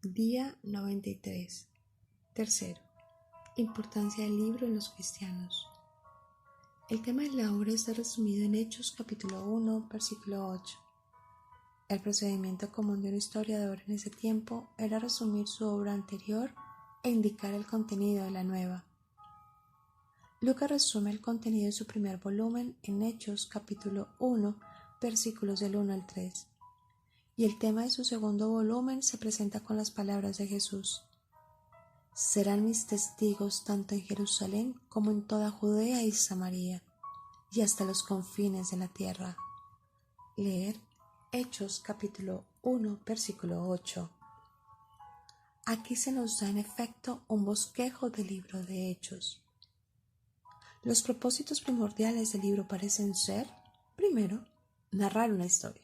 Día 93. Tercero, importancia del libro en los cristianos. El tema de la obra está resumido en Hechos capítulo 1, versículo 8. El procedimiento común de un historiador en ese tiempo era resumir su obra anterior e indicar el contenido de la nueva. Lucas resume el contenido de su primer volumen en Hechos capítulo 1, versículos del 1 al 3. Y el tema de su segundo volumen se presenta con las palabras de Jesús. Serán mis testigos tanto en Jerusalén como en toda Judea y Samaria, y hasta los confines de la tierra. Leer Hechos capítulo 1, versículo 8. Aquí se nos da en efecto un bosquejo del libro de Hechos. Los propósitos primordiales del libro parecen ser, primero, narrar una historia.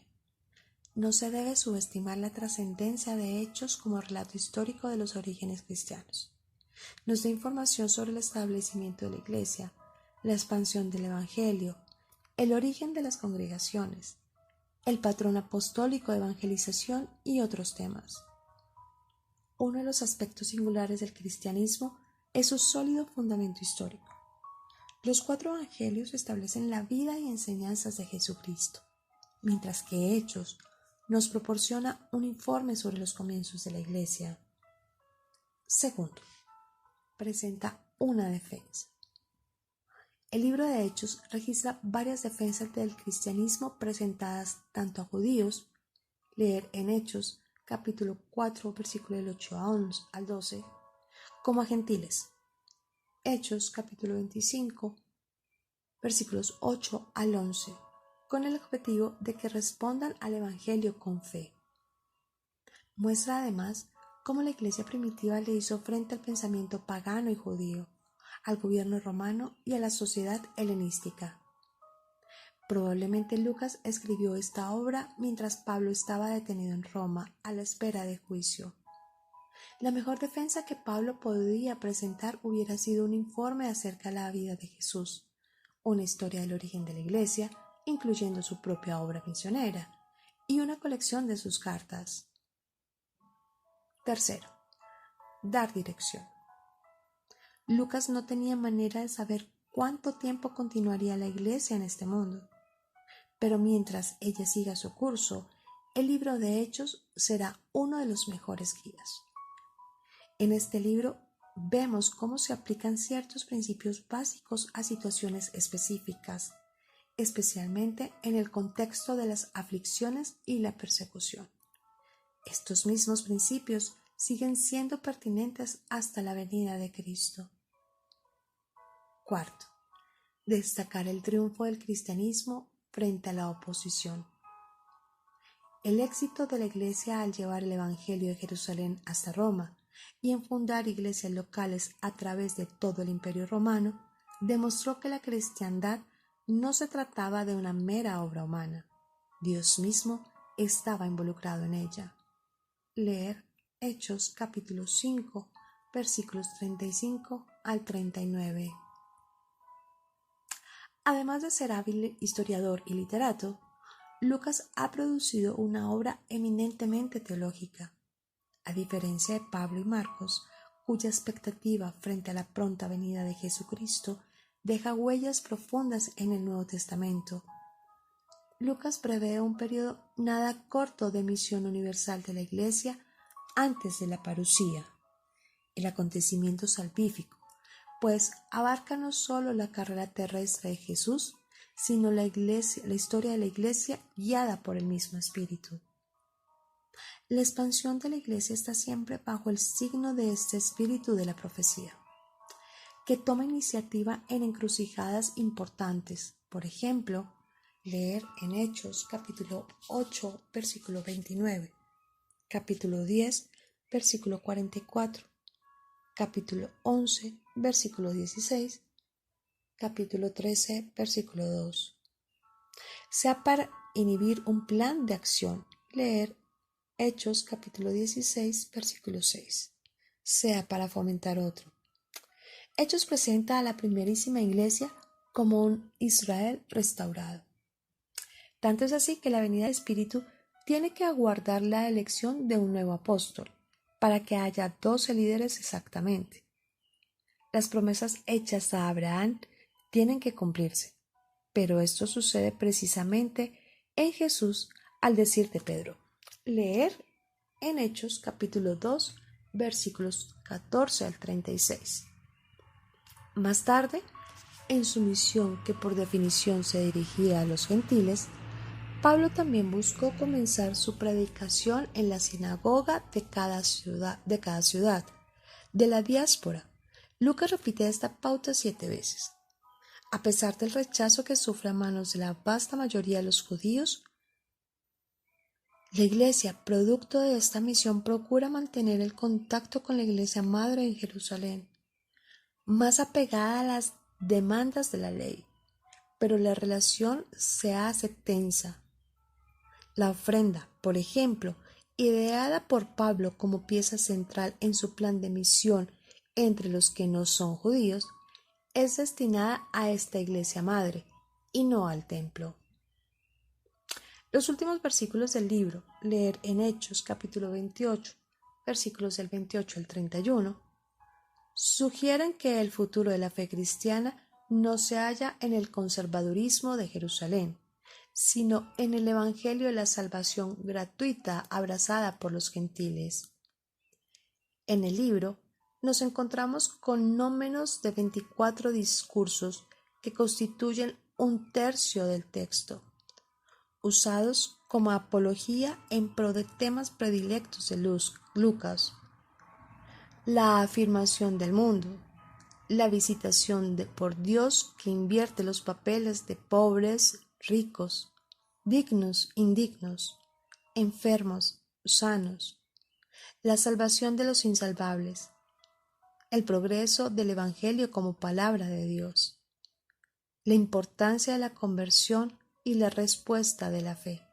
No se debe subestimar la trascendencia de Hechos como relato histórico de los orígenes cristianos. Nos da información sobre el establecimiento de la Iglesia, la expansión del Evangelio, el origen de las congregaciones, el patrón apostólico de evangelización y otros temas. Uno de los aspectos singulares del cristianismo es su sólido fundamento histórico. Los 4 evangelios establecen la vida y enseñanzas de Jesucristo, mientras que Hechos nos proporciona un informe sobre los comienzos de la Iglesia. Segundo, presenta una defensa. El libro de Hechos registra varias defensas del cristianismo presentadas tanto a judíos, leer en Hechos capítulo 4 versículo del 8 al 12, como a gentiles. Hechos capítulo 25 versículos 8 al 11, con el objetivo de que respondan al Evangelio con fe. Muestra además cómo la Iglesia primitiva le hizo frente al pensamiento pagano y judío, al gobierno romano y a la sociedad helenística. Probablemente Lucas escribió esta obra mientras Pablo estaba detenido en Roma a la espera de juicio. La mejor defensa que Pablo podía presentar hubiera sido un informe acerca de la vida de Jesús, una historia del origen de la Iglesia, incluyendo su propia obra misionera, y una colección de sus cartas. Tercero, dar dirección. Lucas no tenía manera de saber cuánto tiempo continuaría la Iglesia en este mundo, pero mientras ella siga su curso, el libro de Hechos será uno de los mejores guías. En este libro vemos cómo se aplican ciertos principios básicos a situaciones específicas, especialmente en el contexto de las aflicciones y la persecución. Estos mismos principios siguen siendo pertinentes hasta la venida de Cristo. Cuarto, destacar el triunfo del cristianismo frente a la oposición. El éxito de la Iglesia al llevar el Evangelio de Jerusalén hasta Roma y en fundar iglesias locales a través de todo el Imperio Romano demostró que la cristiandad no se trataba de una mera obra humana. Dios mismo estaba involucrado en ella. Leer Hechos capítulo 5, versículos 35 al 39. Además de ser hábil historiador y literato, Lucas ha producido una obra eminentemente teológica. A diferencia de Pablo y Marcos, cuya expectativa frente a la pronta venida de Jesucristo deja huellas profundas en el Nuevo Testamento, Lucas prevé un periodo nada corto de misión universal de la Iglesia antes de la parusía, el acontecimiento salvífico, pues abarca no solo la carrera terrestre de Jesús, sino la historia de la Iglesia guiada por el mismo Espíritu. La expansión de la Iglesia está siempre bajo el signo de este espíritu de la profecía, que toma iniciativa en encrucijadas importantes. Por ejemplo, leer en Hechos capítulo 8, versículo 29, capítulo 10, versículo 44, capítulo 11, versículo 16, capítulo 13, versículo 2. Sea para inhibir un plan de acción, leer Hechos capítulo 16, versículo 6. Sea para fomentar otro. Hechos presenta a la primerísima iglesia como un Israel restaurado. Tanto es así que la venida del Espíritu tiene que aguardar la elección de un nuevo apóstol. para que haya 12 líderes exactamente. Las promesas hechas a Abraham tienen que cumplirse, pero esto sucede precisamente en Jesús al decir de Pedro. Leer en Hechos capítulo 2, versículos 14 al 36. Más tarde, en su misión que por definición se dirigía a los gentiles, Pablo también buscó comenzar su predicación en la sinagoga de cada ciudad, de la diáspora. Lucas repite esta pauta 7 veces. A pesar del rechazo que sufre a manos de la vasta mayoría de los judíos, la Iglesia, producto de esta misión, procura mantener el contacto con la Iglesia Madre en Jerusalén, más apegada a las demandas de la ley, pero la relación se hace tensa. La ofrenda, por ejemplo, ideada por Pablo como pieza central en su plan de misión entre los que no son judíos, es destinada a esta Iglesia Madre y no al templo. Los últimos versículos del libro, leer en Hechos capítulo 28, versículos del 28 al 31, sugieren que el futuro de la fe cristiana no se halla en el conservadurismo de Jerusalén, sino en el Evangelio de la salvación gratuita abrazada por los gentiles. En el libro nos encontramos con no menos de 24 discursos que constituyen un tercio del texto, usados como apología en pro de temas predilectos de Lucas: la afirmación del mundo, la visitación por Dios que invierte los papeles de pobres, ricos, dignos, indignos, enfermos, sanos, la salvación de los insalvables, el progreso del Evangelio como palabra de Dios, la importancia de la conversión y la respuesta de la fe.